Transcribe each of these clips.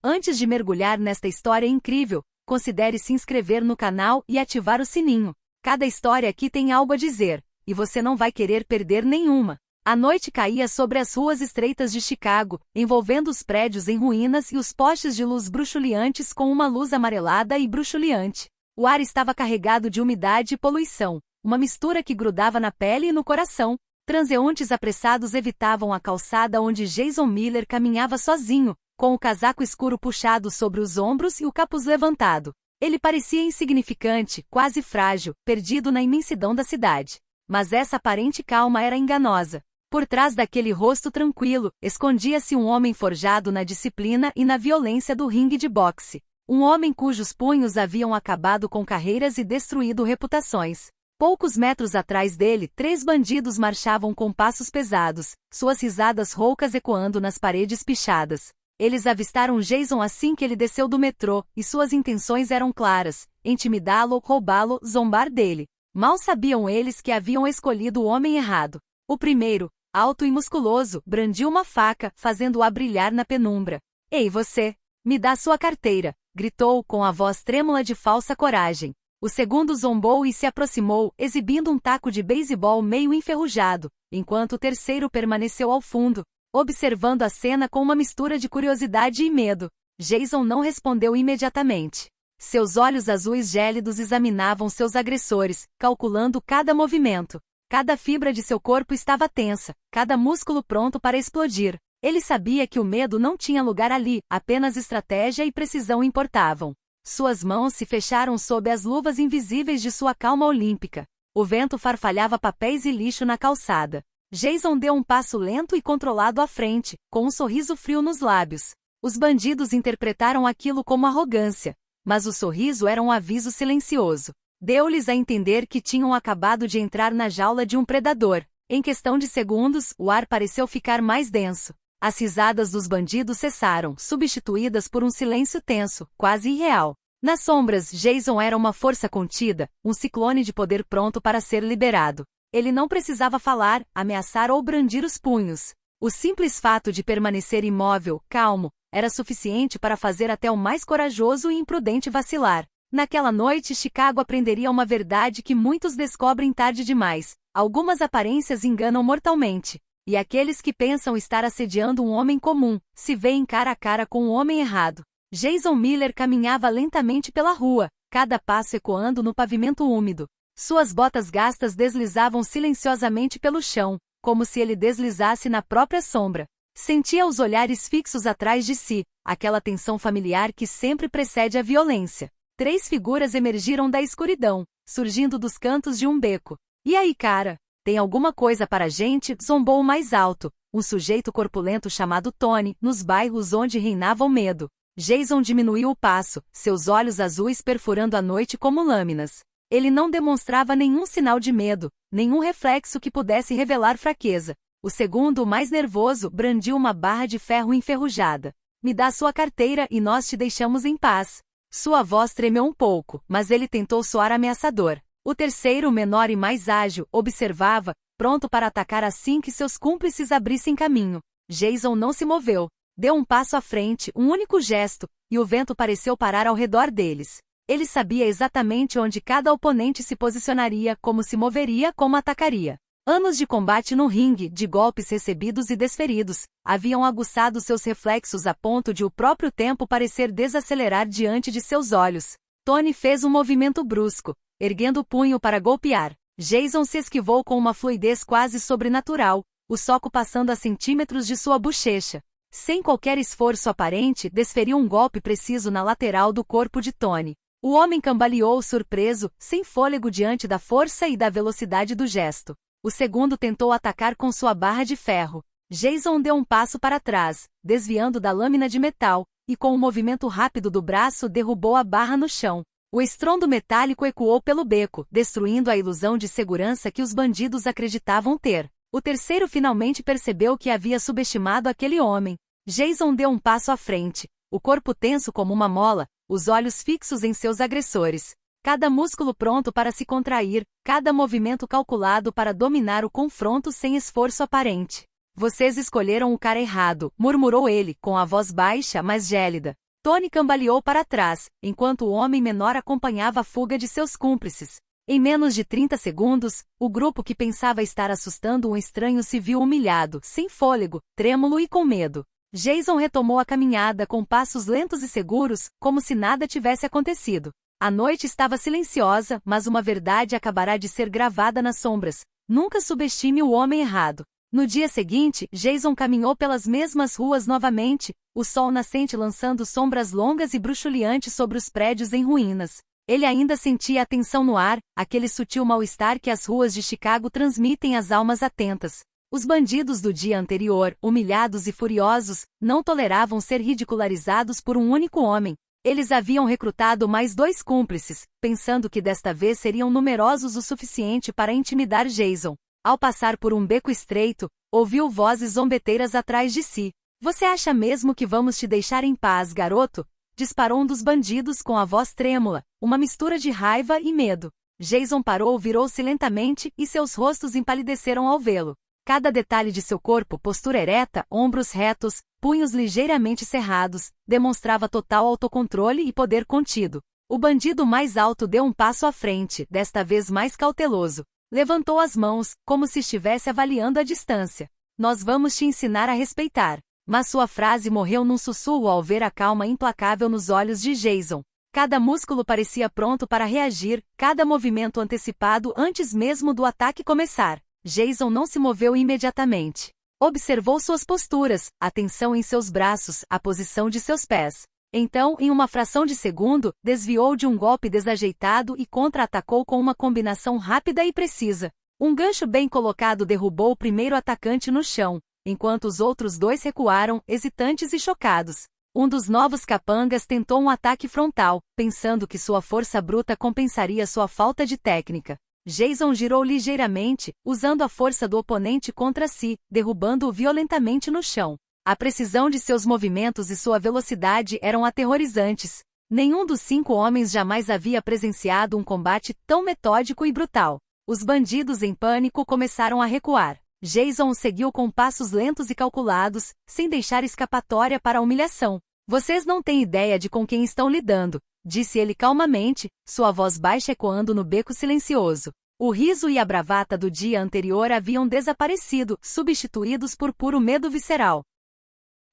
Antes de mergulhar nesta história incrível, considere se inscrever no canal e ativar o sininho. Cada história aqui tem algo a dizer, e você não vai querer perder nenhuma. A noite caía sobre as ruas estreitas de Chicago, envolvendo os prédios em ruínas e os postes de luz bruxuleantes com uma luz amarelada e bruxuleante. O ar estava carregado de umidade e poluição, uma mistura que grudava na pele e no coração. Transeuntes apressados evitavam a calçada onde Jason Miller caminhava sozinho, com o casaco escuro puxado sobre os ombros e o capuz levantado. Ele parecia insignificante, quase frágil, perdido na imensidão da cidade. Mas essa aparente calma era enganosa. Por trás daquele rosto tranquilo, escondia-se um homem forjado na disciplina e na violência do ringue de boxe. Um homem cujos punhos haviam acabado com carreiras e destruído reputações. Poucos metros atrás dele, 3 bandidos marchavam com passos pesados, suas risadas roucas ecoando nas paredes pichadas. Eles avistaram Jason assim que ele desceu do metrô, e suas intenções eram claras: intimidá-lo, roubá-lo, zombar dele. Mal sabiam eles que haviam escolhido o homem errado. O primeiro, alto e musculoso, brandiu uma faca, fazendo-a brilhar na penumbra. "Ei você! Me dá sua carteira!" gritou com a voz trêmula de falsa coragem. O segundo zombou e se aproximou, exibindo um taco de beisebol meio enferrujado, enquanto o terceiro permaneceu ao fundo, observando a cena com uma mistura de curiosidade e medo. Jason não respondeu imediatamente. Seus olhos azuis gélidos examinavam seus agressores, calculando cada movimento. Cada fibra de seu corpo estava tensa, cada músculo pronto para explodir. Ele sabia que o medo não tinha lugar ali, apenas estratégia e precisão importavam. Suas mãos se fecharam sob as luvas invisíveis de sua calma olímpica. O vento farfalhava papéis e lixo na calçada. Jason deu um passo lento e controlado à frente, com um sorriso frio nos lábios. Os bandidos interpretaram aquilo como arrogância, mas o sorriso era um aviso silencioso. Deu-lhes a entender que tinham acabado de entrar na jaula de um predador. Em questão de segundos, o ar pareceu ficar mais denso. As risadas dos bandidos cessaram, substituídas por um silêncio tenso, quase irreal. Nas sombras, Jason era uma força contida, um ciclone de poder pronto para ser liberado. Ele não precisava falar, ameaçar ou brandir os punhos. O simples fato de permanecer imóvel, calmo, era suficiente para fazer até o mais corajoso e imprudente vacilar. Naquela noite, Chicago aprenderia uma verdade que muitos descobrem tarde demais: algumas aparências enganam mortalmente. E aqueles que pensam estar assediando um homem comum, se veem cara a cara com o homem errado. Jason Miller caminhava lentamente pela rua, cada passo ecoando no pavimento úmido. Suas botas gastas deslizavam silenciosamente pelo chão, como se ele deslizasse na própria sombra. Sentia os olhares fixos atrás de si, aquela tensão familiar que sempre precede a violência. 3 figuras emergiram da escuridão, surgindo dos cantos de um beco. "E aí, cara? Tem alguma coisa para a gente?" zombou o mais alto, um sujeito corpulento chamado Tony, nos bairros onde reinava o medo. Jason diminuiu o passo, seus olhos azuis perfurando a noite como lâminas. Ele não demonstrava nenhum sinal de medo, nenhum reflexo que pudesse revelar fraqueza. O segundo, o mais nervoso, brandiu uma barra de ferro enferrujada. "Me dá sua carteira e nós te deixamos em paz." Sua voz tremeu um pouco, mas ele tentou soar ameaçador. O terceiro, menor e mais ágil, observava, pronto para atacar assim que seus cúmplices abrissem caminho. Jason não se moveu. Deu um passo à frente, um único gesto, e o vento pareceu parar ao redor deles. Ele sabia exatamente onde cada oponente se posicionaria, como se moveria, como atacaria. Anos de combate no ringue, de golpes recebidos e desferidos, haviam aguçado seus reflexos a ponto de o próprio tempo parecer desacelerar diante de seus olhos. Tony fez um movimento brusco, erguendo o punho para golpear. Jason se esquivou com uma fluidez quase sobrenatural, o soco passando a centímetros de sua bochecha. Sem qualquer esforço aparente, desferiu um golpe preciso na lateral do corpo de Tony. O homem cambaleou surpreso, sem fôlego diante da força e da velocidade do gesto. O segundo tentou atacar com sua barra de ferro. Jason deu um passo para trás, desviando da lâmina de metal, e com um movimento rápido do braço derrubou a barra no chão. O estrondo metálico ecoou pelo beco, destruindo a ilusão de segurança que os bandidos acreditavam ter. O terceiro finalmente percebeu que havia subestimado aquele homem. Jason deu um passo à frente, o corpo tenso como uma mola, os olhos fixos em seus agressores. Cada músculo pronto para se contrair, cada movimento calculado para dominar o confronto sem esforço aparente. "Vocês escolheram o cara errado", murmurou ele, com a voz baixa, mas gélida. Tony cambaleou para trás, enquanto o homem menor acompanhava a fuga de seus cúmplices. Em menos de 30 segundos, o grupo que pensava estar assustando um estranho se viu humilhado, sem fôlego, trêmulo e com medo. Jason retomou a caminhada com passos lentos e seguros, como se nada tivesse acontecido. A noite estava silenciosa, mas uma verdade acabará de ser gravada nas sombras. Nunca subestime o homem errado. No dia seguinte, Jason caminhou pelas mesmas ruas novamente, o sol nascente lançando sombras longas e bruxuleantes sobre os prédios em ruínas. Ele ainda sentia a tensão no ar, aquele sutil mal-estar que as ruas de Chicago transmitem às almas atentas. Os bandidos do dia anterior, humilhados e furiosos, não toleravam ser ridicularizados por um único homem. Eles haviam recrutado mais 2 cúmplices, pensando que desta vez seriam numerosos o suficiente para intimidar Jason. Ao passar por um beco estreito, ouviu vozes zombeteiras atrás de si. "Você acha mesmo que vamos te deixar em paz, garoto?" disparou um dos bandidos com a voz trêmula, uma mistura de raiva e medo. Jason parou, virou-se lentamente e seus rostos empalideceram ao vê-lo. Cada detalhe de seu corpo, postura ereta, ombros retos, punhos ligeiramente cerrados, demonstrava total autocontrole e poder contido. O bandido mais alto deu um passo à frente, desta vez mais cauteloso. Levantou as mãos, como se estivesse avaliando a distância. "Nós vamos te ensinar a respeitar." Mas sua frase morreu num sussurro ao ver a calma implacável nos olhos de Jason. Cada músculo parecia pronto para reagir, cada movimento antecipado antes mesmo do ataque começar. Jason não se moveu imediatamente. Observou suas posturas, a tensão em seus braços, a posição de seus pés. Então, em uma fração de segundo, desviou de um golpe desajeitado e contra-atacou com uma combinação rápida e precisa. Um gancho bem colocado derrubou o primeiro atacante no chão, enquanto os outros 2 recuaram, hesitantes e chocados. Um dos novos capangas tentou um ataque frontal, pensando que sua força bruta compensaria sua falta de técnica. Jason girou ligeiramente, usando a força do oponente contra si, derrubando-o violentamente no chão. A precisão de seus movimentos e sua velocidade eram aterrorizantes. Nenhum dos 5 homens jamais havia presenciado um combate tão metódico e brutal. Os bandidos em pânico começaram a recuar. Jason os seguiu com passos lentos e calculados, sem deixar escapatória para a humilhação. "Vocês não têm ideia de com quem estão lidando", disse ele calmamente, sua voz baixa ecoando no beco silencioso. O riso e a bravata do dia anterior haviam desaparecido, substituídos por puro medo visceral.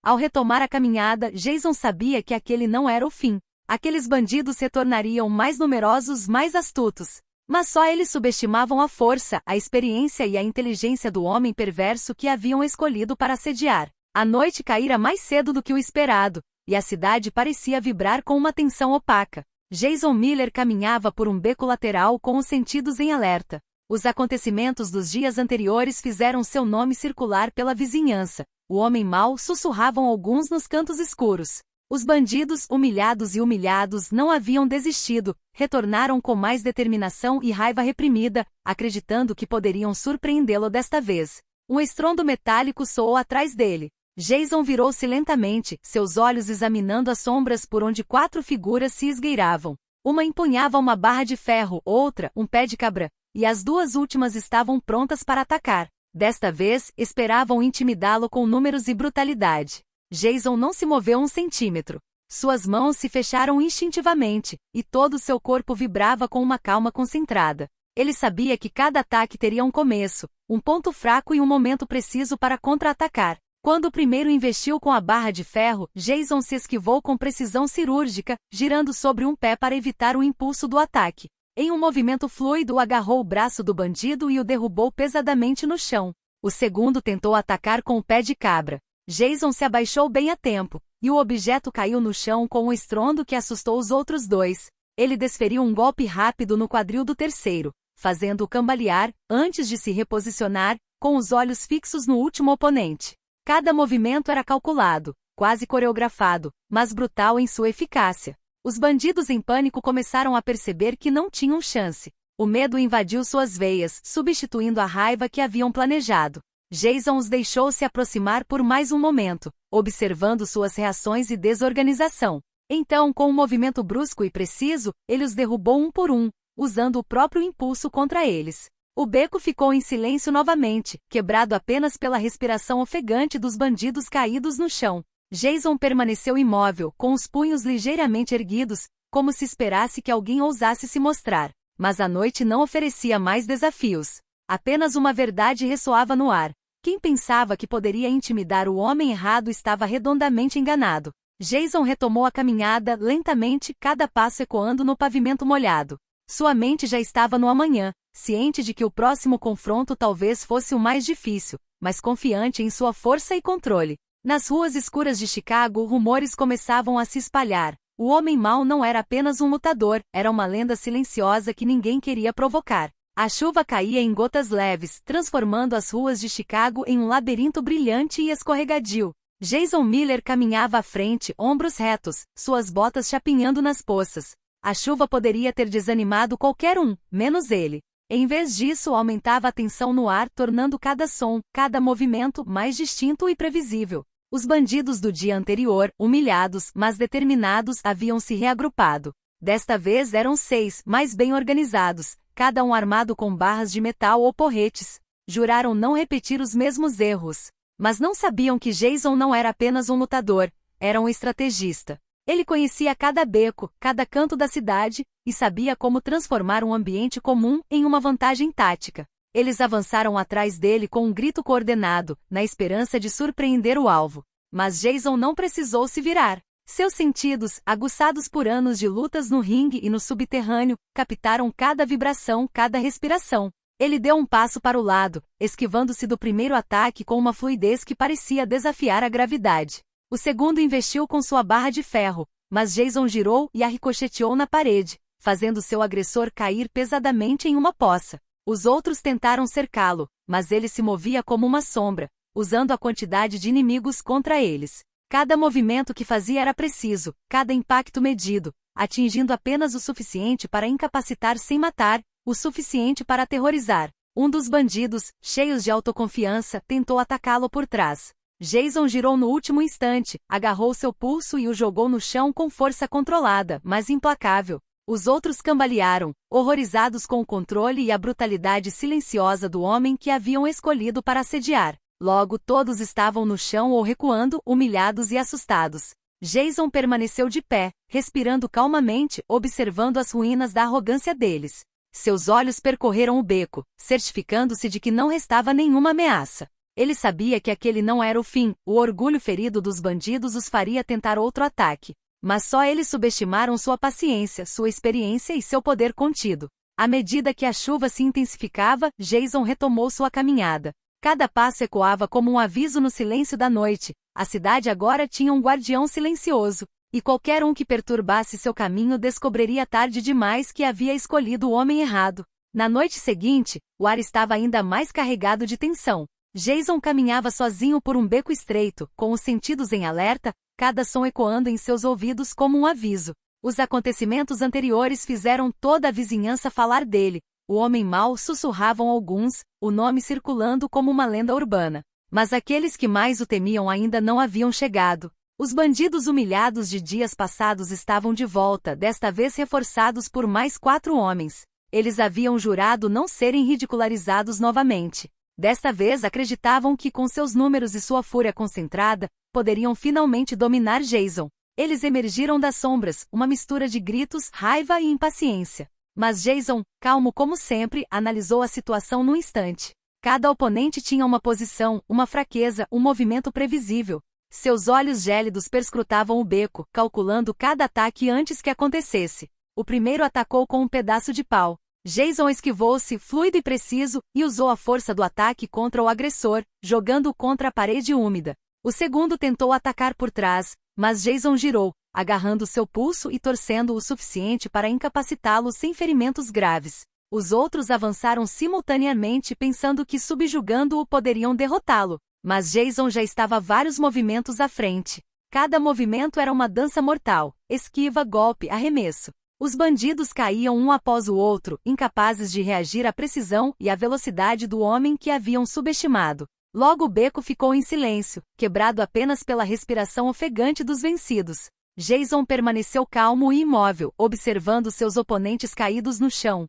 Ao retomar a caminhada, Jason sabia que aquele não era o fim. Aqueles bandidos se tornariam mais numerosos, mais astutos. Mas só eles subestimavam a força, a experiência e a inteligência do homem perverso que haviam escolhido para assediar. A noite caíra mais cedo do que o esperado, e a cidade parecia vibrar com uma tensão opaca. Jason Miller caminhava por um beco lateral com os sentidos em alerta. Os acontecimentos dos dias anteriores fizeram seu nome circular pela vizinhança. O homem mau sussurravam alguns nos cantos escuros. Os bandidos, humilhados e humilhados, não haviam desistido, retornaram com mais determinação e raiva reprimida, acreditando que poderiam surpreendê-lo desta vez. Um estrondo metálico soou atrás dele. Jason virou-se lentamente, seus olhos examinando as sombras por onde 4 figuras se esgueiravam. Uma empunhava uma barra de ferro, outra, um pé de cabra, e as 2 últimas estavam prontas para atacar. Desta vez, esperavam intimidá-lo com números e brutalidade. Jason não se moveu um centímetro. Suas mãos se fecharam instintivamente, e todo seu corpo vibrava com uma calma concentrada. Ele sabia que cada ataque teria um começo, um ponto fraco e um momento preciso para contra-atacar. Quando o primeiro investiu com a barra de ferro, Jason se esquivou com precisão cirúrgica, girando sobre um pé para evitar o impulso do ataque. Em um movimento fluido, agarrou o braço do bandido e o derrubou pesadamente no chão. O segundo tentou atacar com o pé de cabra. Jason se abaixou bem a tempo, e o objeto caiu no chão com um estrondo que assustou os outros 2. Ele desferiu um golpe rápido no quadril do terceiro, fazendo-o cambalear, antes de se reposicionar, com os olhos fixos no último oponente. Cada movimento era calculado, quase coreografado, mas brutal em sua eficácia. Os bandidos em pânico começaram a perceber que não tinham chance. O medo invadiu suas veias, substituindo a raiva que haviam planejado. Jason os deixou se aproximar por mais um momento, observando suas reações e desorganização. Então, com um movimento brusco e preciso, ele os derrubou um por um, usando o próprio impulso contra eles. O beco ficou em silêncio novamente, quebrado apenas pela respiração ofegante dos bandidos caídos no chão. Jason permaneceu imóvel, com os punhos ligeiramente erguidos, como se esperasse que alguém ousasse se mostrar. Mas a noite não oferecia mais desafios. Apenas uma verdade ressoava no ar. Quem pensava que poderia intimidar o homem errado estava redondamente enganado. Jason retomou a caminhada, lentamente, cada passo ecoando no pavimento molhado. Sua mente já estava no amanhã, ciente de que o próximo confronto talvez fosse o mais difícil, mas confiante em sua força e controle. Nas ruas escuras de Chicago, rumores começavam a se espalhar. O homem mau não era apenas um lutador, era uma lenda silenciosa que ninguém queria provocar. A chuva caía em gotas leves, transformando as ruas de Chicago em um labirinto brilhante e escorregadio. Jason Miller caminhava à frente, ombros retos, suas botas chapinhando nas poças. A chuva poderia ter desanimado qualquer um, menos ele. Em vez disso, aumentava a tensão no ar, tornando cada som, cada movimento mais distinto e previsível. Os bandidos do dia anterior, humilhados, mas determinados, haviam se reagrupado. Desta vez eram 6, mais bem organizados, cada um armado com barras de metal ou porretes. Juraram não repetir os mesmos erros. Mas não sabiam que Jason não era apenas um lutador, era um estrategista. Ele conhecia cada beco, cada canto da cidade, e sabia como transformar um ambiente comum em uma vantagem tática. Eles avançaram atrás dele com um grito coordenado, na esperança de surpreender o alvo. Mas Jason não precisou se virar. Seus sentidos, aguçados por anos de lutas no ringue e no subterrâneo, captaram cada vibração, cada respiração. Ele deu um passo para o lado, esquivando-se do primeiro ataque com uma fluidez que parecia desafiar a gravidade. O segundo investiu com sua barra de ferro, mas Jason girou e a ricocheteou na parede, fazendo seu agressor cair pesadamente em uma poça. Os outros tentaram cercá-lo, mas ele se movia como uma sombra, usando a quantidade de inimigos contra eles. Cada movimento que fazia era preciso, cada impacto medido, atingindo apenas o suficiente para incapacitar sem matar, o suficiente para aterrorizar. Um dos bandidos, cheios de autoconfiança, tentou atacá-lo por trás. Jason girou no último instante, agarrou seu pulso e o jogou no chão com força controlada, mas implacável. Os outros cambalearam, horrorizados com o controle e a brutalidade silenciosa do homem que haviam escolhido para assediar. Logo todos estavam no chão ou recuando, humilhados e assustados. Jason permaneceu de pé, respirando calmamente, observando as ruínas da arrogância deles. Seus olhos percorreram o beco, certificando-se de que não restava nenhuma ameaça. Ele sabia que aquele não era o fim, o orgulho ferido dos bandidos os faria tentar outro ataque. Mas só eles subestimaram sua paciência, sua experiência e seu poder contido. À medida que a chuva se intensificava, Jason retomou sua caminhada. Cada passo ecoava como um aviso no silêncio da noite. A cidade agora tinha um guardião silencioso, e qualquer um que perturbasse seu caminho descobriria tarde demais que havia escolhido o homem errado. Na noite seguinte, o ar estava ainda mais carregado de tensão. Jason caminhava sozinho por um beco estreito, com os sentidos em alerta, cada som ecoando em seus ouvidos como um aviso. Os acontecimentos anteriores fizeram toda a vizinhança falar dele. O homem mau, sussurravam alguns, o nome circulando como uma lenda urbana. Mas aqueles que mais o temiam ainda não haviam chegado. Os bandidos humilhados de dias passados estavam de volta, desta vez reforçados por mais 4 homens. Eles haviam jurado não serem ridicularizados novamente. Desta vez acreditavam que com seus números e sua fúria concentrada, poderiam finalmente dominar Jason. Eles emergiram das sombras, uma mistura de gritos, raiva e impaciência. Mas Jason, calmo como sempre, analisou a situação num instante. Cada oponente tinha uma posição, uma fraqueza, um movimento previsível. Seus olhos gélidos perscrutavam o beco, calculando cada ataque antes que acontecesse. O primeiro atacou com um pedaço de pau. Jason esquivou-se, fluido e preciso, e usou a força do ataque contra o agressor, jogando-o contra a parede úmida. O segundo tentou atacar por trás, mas Jason girou, agarrando seu pulso e torcendo o suficiente para incapacitá-lo sem ferimentos graves. Os outros avançaram simultaneamente pensando que subjugando-o poderiam derrotá-lo, mas Jason já estava vários movimentos à frente. Cada movimento era uma dança mortal, esquiva, golpe, arremesso. Os bandidos caíam um após o outro, incapazes de reagir à precisão e à velocidade do homem que haviam subestimado. Logo o beco ficou em silêncio, quebrado apenas pela respiração ofegante dos vencidos. Jason permaneceu calmo e imóvel, observando seus oponentes caídos no chão,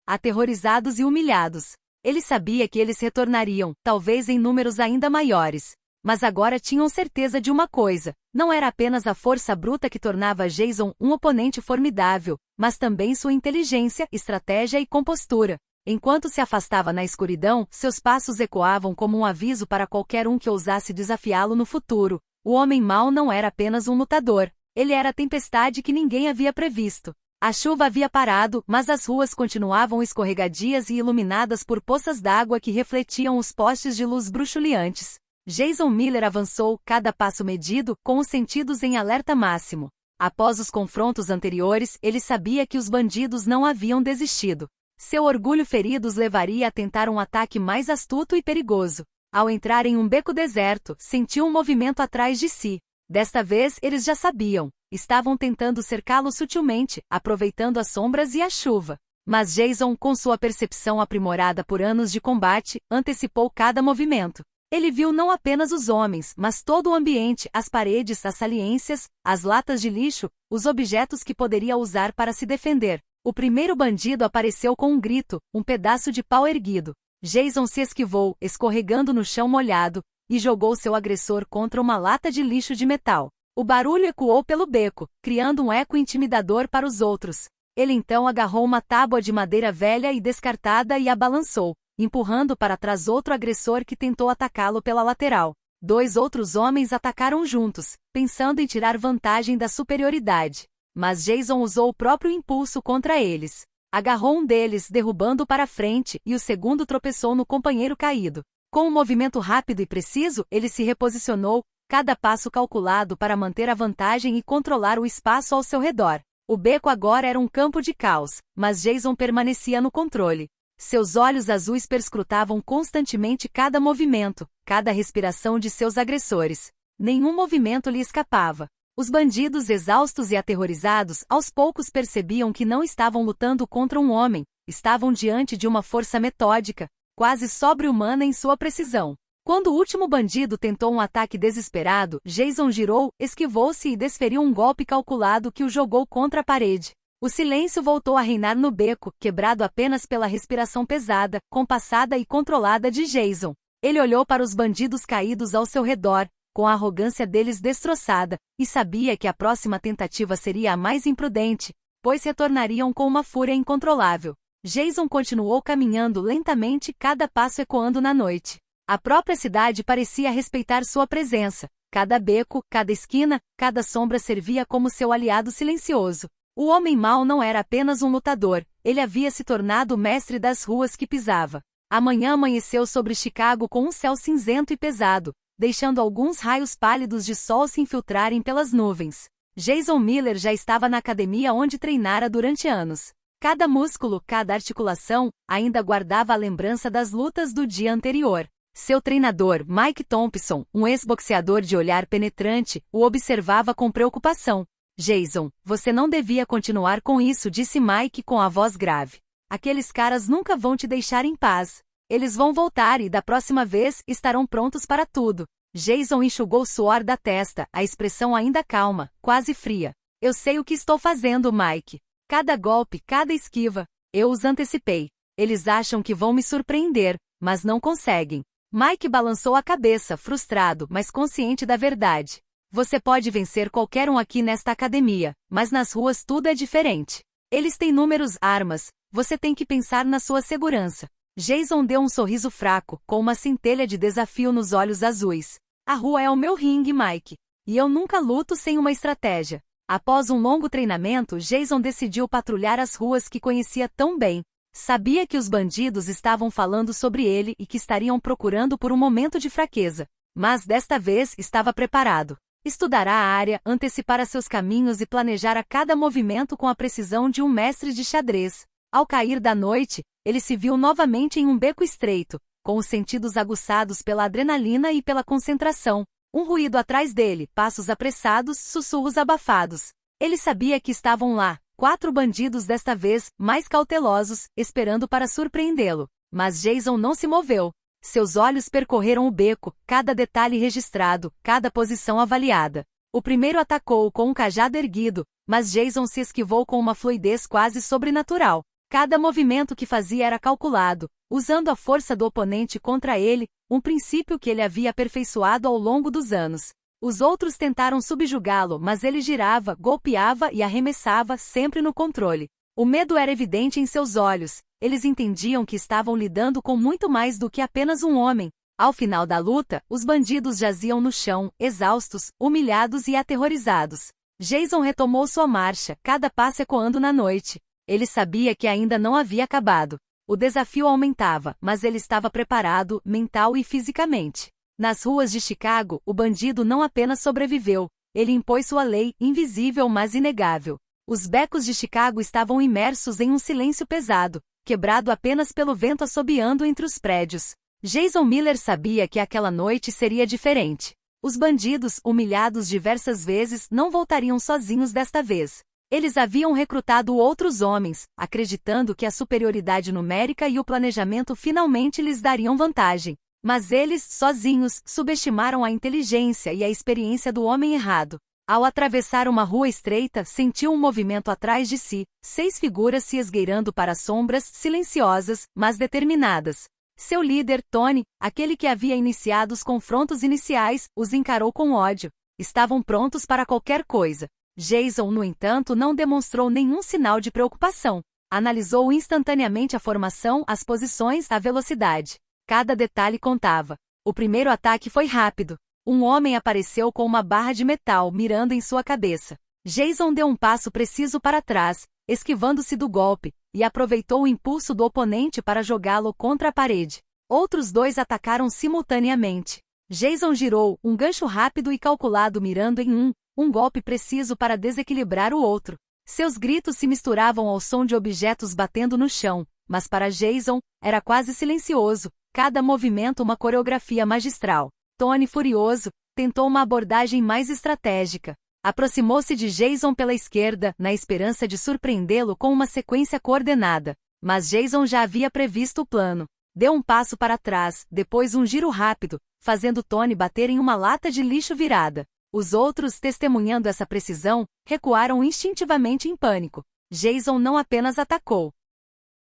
aterrorizados e humilhados. Ele sabia que eles retornariam, talvez em números ainda maiores. Mas agora tinham certeza de uma coisa: não era apenas a força bruta que tornava Jason um oponente formidável, mas também sua inteligência, estratégia e compostura. Enquanto se afastava na escuridão, seus passos ecoavam como um aviso para qualquer um que ousasse desafiá-lo no futuro. O homem mau não era apenas um lutador. Ele era a tempestade que ninguém havia previsto. A chuva havia parado, mas as ruas continuavam escorregadias e iluminadas por poças d'água que refletiam os postes de luz bruxuleantes. Jason Miller avançou, cada passo medido, com os sentidos em alerta máximo. Após os confrontos anteriores, ele sabia que os bandidos não haviam desistido. Seu orgulho ferido os levaria a tentar um ataque mais astuto e perigoso. Ao entrar em um beco deserto, sentiu um movimento atrás de si. Desta vez, eles já sabiam. Estavam tentando cercá-lo sutilmente, aproveitando as sombras e a chuva. Mas Jason, com sua percepção aprimorada por anos de combate, antecipou cada movimento. Ele viu não apenas os homens, mas todo o ambiente, as paredes, as saliências, as latas de lixo, os objetos que poderia usar para se defender. O primeiro bandido apareceu com um grito, um pedaço de pau erguido. Jason se esquivou, escorregando no chão molhado, e jogou seu agressor contra uma lata de lixo de metal. O barulho ecoou pelo beco, criando um eco intimidador para os outros. Ele então agarrou uma tábua de madeira velha e descartada e a balançou, empurrando para trás outro agressor que tentou atacá-lo pela lateral. 2 outros homens atacaram juntos, pensando em tirar vantagem da superioridade. Mas Jason usou o próprio impulso contra eles. Agarrou um deles, derrubando-o para frente, e o segundo tropeçou no companheiro caído. Com um movimento rápido e preciso, ele se reposicionou, cada passo calculado para manter a vantagem e controlar o espaço ao seu redor. O beco agora era um campo de caos, mas Jason permanecia no controle. Seus olhos azuis perscrutavam constantemente cada movimento, cada respiração de seus agressores. Nenhum movimento lhe escapava. Os bandidos, exaustos e aterrorizados, aos poucos percebiam que não estavam lutando contra um homem, estavam diante de uma força metódica, quase sobre-humana em sua precisão. Quando o último bandido tentou um ataque desesperado, Jason girou, esquivou-se e desferiu um golpe calculado que o jogou contra a parede. O silêncio voltou a reinar no beco, quebrado apenas pela respiração pesada, compassada e controlada de Jason. Ele olhou para os bandidos caídos ao seu redor, com a arrogância deles destroçada, e sabia que a próxima tentativa seria a mais imprudente, pois retornariam com uma fúria incontrolável. Jason continuou caminhando lentamente, cada passo ecoando na noite. A própria cidade parecia respeitar sua presença. Cada beco, cada esquina, cada sombra servia como seu aliado silencioso. O homem mau não era apenas um lutador, ele havia se tornado o mestre das ruas que pisava. Amanhã amanheceu sobre Chicago com um céu cinzento e pesado, deixando alguns raios pálidos de sol se infiltrarem pelas nuvens. Jason Miller já estava na academia onde treinara durante anos. Cada músculo, cada articulação, ainda guardava a lembrança das lutas do dia anterior. Seu treinador, Mike Thompson, um ex-boxeador de olhar penetrante, o observava com preocupação. Jason, você não devia continuar com isso, disse Mike com a voz grave. Aqueles caras nunca vão te deixar em paz. Eles vão voltar e, da próxima vez, estarão prontos para tudo. Jason enxugou o suor da testa, a expressão ainda calma, quase fria. Eu sei o que estou fazendo, Mike. Cada golpe, cada esquiva, eu os antecipei. Eles acham que vão me surpreender, mas não conseguem. Mike balançou a cabeça, frustrado, mas consciente da verdade. Você pode vencer qualquer um aqui nesta academia, mas nas ruas tudo é diferente. Eles têm números, armas, você tem que pensar na sua segurança. Jason deu um sorriso fraco, com uma centelha de desafio nos olhos azuis. A rua é o meu ringue, Mike. E eu nunca luto sem uma estratégia. Após um longo treinamento, Jason decidiu patrulhar as ruas que conhecia tão bem. Sabia que os bandidos estavam falando sobre ele e que estariam procurando por um momento de fraqueza. Mas desta vez estava preparado. Estudará a área, antecipara seus caminhos e planejara cada movimento com a precisão de um mestre de xadrez. Ao cair da noite, ele se viu novamente em um beco estreito, com os sentidos aguçados pela adrenalina e pela concentração. Um ruído atrás dele, passos apressados, sussurros abafados. Ele sabia que estavam lá, 4 bandidos desta vez, mais cautelosos, esperando para surpreendê-lo. Mas Jason não se moveu. Seus olhos percorreram o beco, cada detalhe registrado, cada posição avaliada. O primeiro atacou com um cajado erguido, mas Jason se esquivou com uma fluidez quase sobrenatural. Cada movimento que fazia era calculado, usando a força do oponente contra ele, um princípio que ele havia aperfeiçoado ao longo dos anos. Os outros tentaram subjugá-lo, mas ele girava, golpeava e arremessava, sempre no controle. O medo era evidente em seus olhos, eles entendiam que estavam lidando com muito mais do que apenas um homem. Ao final da luta, os bandidos jaziam no chão, exaustos, humilhados e aterrorizados. Jason retomou sua marcha, cada passo ecoando na noite. Ele sabia que ainda não havia acabado. O desafio aumentava, mas ele estava preparado, mental e fisicamente. Nas ruas de Chicago, o bandido não apenas sobreviveu, ele impôs sua lei, invisível mas inegável. Os becos de Chicago estavam imersos em um silêncio pesado, quebrado apenas pelo vento assobiando entre os prédios. Jason Miller sabia que aquela noite seria diferente. Os bandidos, humilhados diversas vezes, não voltariam sozinhos desta vez. Eles haviam recrutado outros homens, acreditando que a superioridade numérica e o planejamento finalmente lhes dariam vantagem. Mas eles, sozinhos, subestimaram a inteligência e a experiência do homem errado. Ao atravessar uma rua estreita, sentiu um movimento atrás de si, 6 figuras se esgueirando para sombras, silenciosas, mas determinadas. Seu líder, Tony, aquele que havia iniciado os confrontos iniciais, os encarou com ódio. Estavam prontos para qualquer coisa. Jason, no entanto, não demonstrou nenhum sinal de preocupação. Analisou instantaneamente a formação, as posições, a velocidade. Cada detalhe contava. O primeiro ataque foi rápido. Um homem apareceu com uma barra de metal mirando em sua cabeça. Jason deu um passo preciso para trás, esquivando-se do golpe, e aproveitou o impulso do oponente para jogá-lo contra a parede. Outros 2 atacaram simultaneamente. Jason girou, um gancho rápido e calculado mirando em um golpe preciso para desequilibrar o outro. Seus gritos se misturavam ao som de objetos batendo no chão, mas para Jason, era quase silencioso, cada movimento uma coreografia magistral. Tony, furioso, tentou uma abordagem mais estratégica. Aproximou-se de Jason pela esquerda, na esperança de surpreendê-lo com uma sequência coordenada. Mas Jason já havia previsto o plano. Deu um passo para trás, depois um giro rápido, fazendo Tony bater em uma lata de lixo virada. Os outros, testemunhando essa precisão, recuaram instintivamente em pânico. Jason não apenas atacou.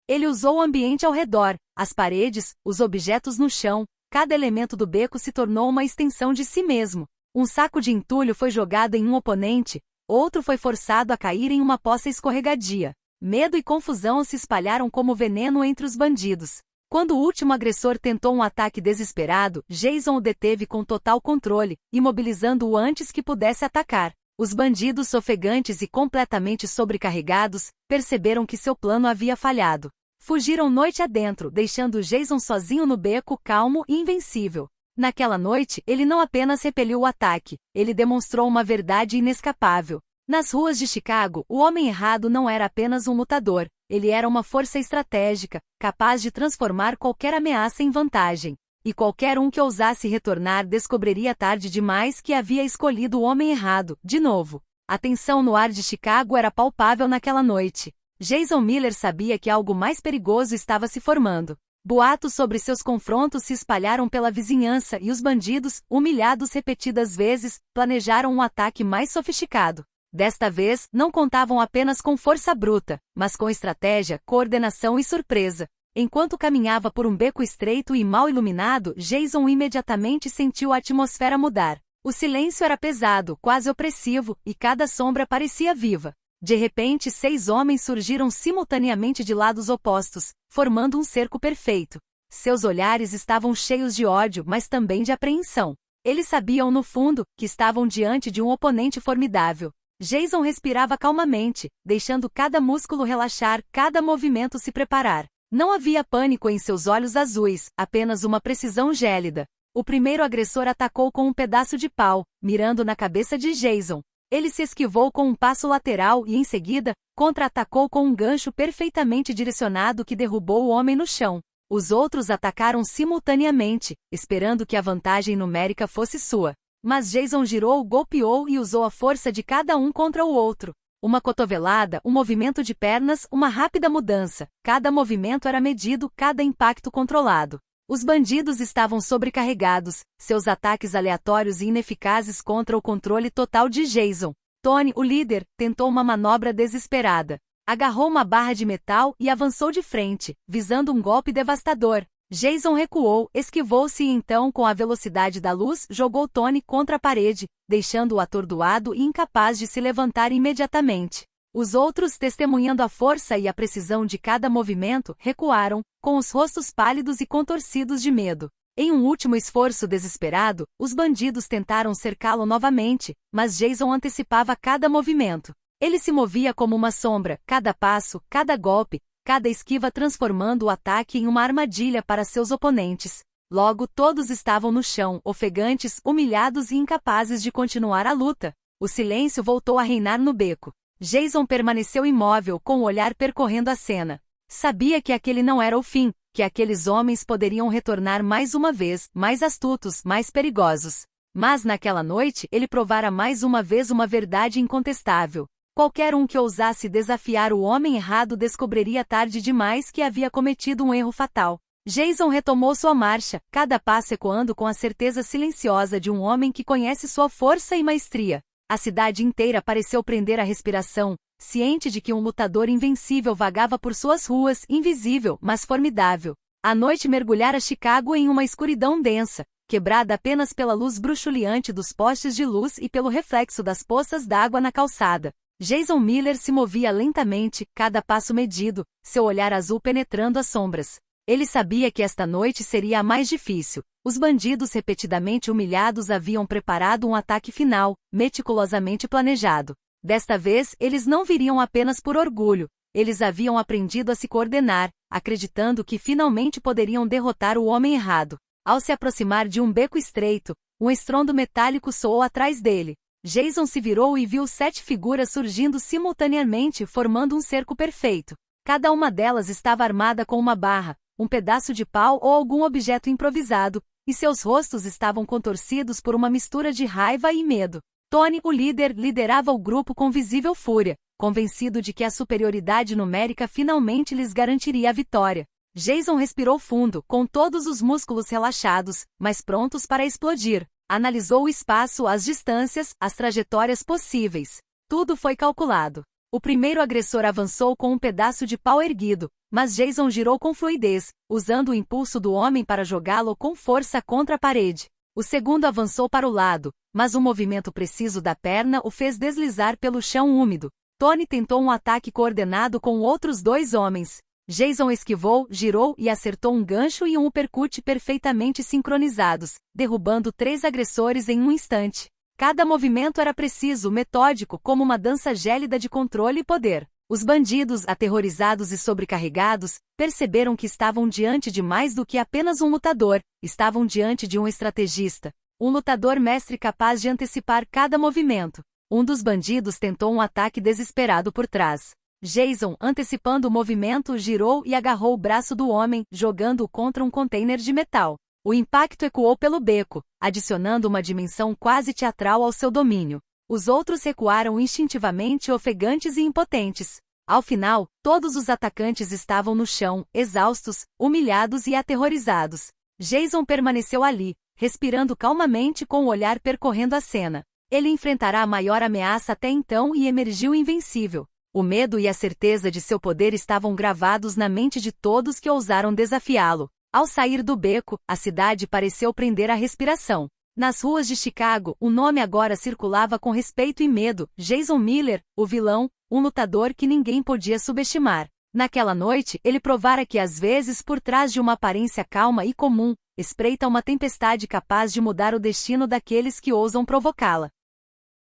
Ele usou o ambiente ao redor, as paredes, os objetos no chão, cada elemento do beco se tornou uma extensão de si mesmo. Um saco de entulho foi jogado em um oponente, outro foi forçado a cair em uma poça escorregadia. Medo e confusão se espalharam como veneno entre os bandidos. Quando o último agressor tentou um ataque desesperado, Jason o deteve com total controle, imobilizando-o antes que pudesse atacar. Os bandidos, ofegantes e completamente sobrecarregados, perceberam que seu plano havia falhado. Fugiram noite adentro, deixando Jason sozinho no beco, calmo e invencível. Naquela noite, ele não apenas repeliu o ataque, ele demonstrou uma verdade inescapável. Nas ruas de Chicago, o homem errado não era apenas um lutador, ele era uma força estratégica, capaz de transformar qualquer ameaça em vantagem. E qualquer um que ousasse retornar descobriria tarde demais que havia escolhido o homem errado, de novo. A tensão no ar de Chicago era palpável naquela noite. Jason Miller sabia que algo mais perigoso estava se formando. Boatos sobre seus confrontos se espalharam pela vizinhança e os bandidos, humilhados repetidas vezes, planejaram um ataque mais sofisticado. Desta vez, não contavam apenas com força bruta, mas com estratégia, coordenação e surpresa. Enquanto caminhava por um beco estreito e mal iluminado, Jason imediatamente sentiu a atmosfera mudar. O silêncio era pesado, quase opressivo, e cada sombra parecia viva. De repente, 6 homens surgiram simultaneamente de lados opostos, formando um cerco perfeito. Seus olhares estavam cheios de ódio, mas também de apreensão. Eles sabiam, no fundo, que estavam diante de um oponente formidável. Jason respirava calmamente, deixando cada músculo relaxar, cada movimento se preparar. Não havia pânico em seus olhos azuis, apenas uma precisão gélida. O primeiro agressor atacou com um pedaço de pau, mirando na cabeça de Jason. Ele se esquivou com um passo lateral e, em seguida, contra-atacou com um gancho perfeitamente direcionado que derrubou o homem no chão. Os outros atacaram simultaneamente, esperando que a vantagem numérica fosse sua. Mas Jason girou, golpeou e usou a força de cada um contra o outro. Uma cotovelada, um movimento de pernas, uma rápida mudança. Cada movimento era medido, cada impacto controlado. Os bandidos estavam sobrecarregados, seus ataques aleatórios e ineficazes contra o controle total de Jason. Tony, o líder, tentou uma manobra desesperada. Agarrou uma barra de metal e avançou de frente, visando um golpe devastador. Jason recuou, esquivou-se e então, com a velocidade da luz, jogou Tony contra a parede, deixando-o atordoado e incapaz de se levantar imediatamente. Os outros, testemunhando a força e a precisão de cada movimento, recuaram, com os rostos pálidos e contorcidos de medo. Em um último esforço desesperado, os bandidos tentaram cercá-lo novamente, mas Jason antecipava cada movimento. Ele se movia como uma sombra, cada passo, cada golpe, cada esquiva transformando o ataque em uma armadilha para seus oponentes. Logo todos estavam no chão, ofegantes, humilhados e incapazes de continuar a luta. O silêncio voltou a reinar no beco. Jason permaneceu imóvel, com o olhar percorrendo a cena. Sabia que aquele não era o fim, que aqueles homens poderiam retornar mais uma vez, mais astutos, mais perigosos. Mas naquela noite ele provara mais uma vez uma verdade incontestável. Qualquer um que ousasse desafiar o homem errado descobriria tarde demais que havia cometido um erro fatal. Jason retomou sua marcha, cada passo ecoando com a certeza silenciosa de um homem que conhece sua força e maestria. A cidade inteira pareceu prender a respiração, ciente de que um lutador invencível vagava por suas ruas, invisível, mas formidável. A noite mergulhara Chicago em uma escuridão densa, quebrada apenas pela luz bruxuleante dos postes de luz e pelo reflexo das poças d'água na calçada. Jason Miller se movia lentamente, cada passo medido, seu olhar azul penetrando as sombras. Ele sabia que esta noite seria a mais difícil. Os bandidos repetidamente humilhados haviam preparado um ataque final, meticulosamente planejado. Desta vez, eles não viriam apenas por orgulho. Eles haviam aprendido a se coordenar, acreditando que finalmente poderiam derrotar o homem errado. Ao se aproximar de um beco estreito, um estrondo metálico soou atrás dele. Jason se virou e viu 7 figuras surgindo simultaneamente, formando um cerco perfeito. Cada uma delas estava armada com uma barra, um pedaço de pau ou algum objeto improvisado, e seus rostos estavam contorcidos por uma mistura de raiva e medo. Tony, o líder, liderava o grupo com visível fúria, convencido de que a superioridade numérica finalmente lhes garantiria a vitória. Jason respirou fundo, com todos os músculos relaxados, mas prontos para explodir. Analisou o espaço, as distâncias, as trajetórias possíveis. Tudo foi calculado. O primeiro agressor avançou com um pedaço de pau erguido, mas Jason girou com fluidez, usando o impulso do homem para jogá-lo com força contra a parede. O segundo avançou para o lado, mas o movimento preciso da perna o fez deslizar pelo chão úmido. Tony tentou um ataque coordenado com outros 2 homens. Jason esquivou, girou e acertou um gancho e um uppercut perfeitamente sincronizados, derrubando 3 agressores em um instante. Cada movimento era preciso, metódico, como uma dança gélida de controle e poder. Os bandidos, aterrorizados e sobrecarregados, perceberam que estavam diante de mais do que apenas um lutador, estavam diante de um estrategista. Um lutador mestre capaz de antecipar cada movimento. Um dos bandidos tentou um ataque desesperado por trás. Jason, antecipando o movimento, girou e agarrou o braço do homem, jogando-o contra um container de metal. O impacto ecoou pelo beco, adicionando uma dimensão quase teatral ao seu domínio. Os outros recuaram instintivamente, ofegantes e impotentes. Ao final, todos os atacantes estavam no chão, exaustos, humilhados e aterrorizados. Jason permaneceu ali, respirando calmamente com o olhar percorrendo a cena. Ele enfrentará a maior ameaça até então e emergiu invencível. O medo e a certeza de seu poder estavam gravados na mente de todos que ousaram desafiá-lo. Ao sair do beco, a cidade pareceu prender a respiração. Nas ruas de Chicago, o nome agora circulava com respeito e medo: Jason Miller, o vilão, um lutador que ninguém podia subestimar. Naquela noite, ele provara que às vezes por trás de uma aparência calma e comum, espreita uma tempestade capaz de mudar o destino daqueles que ousam provocá-la.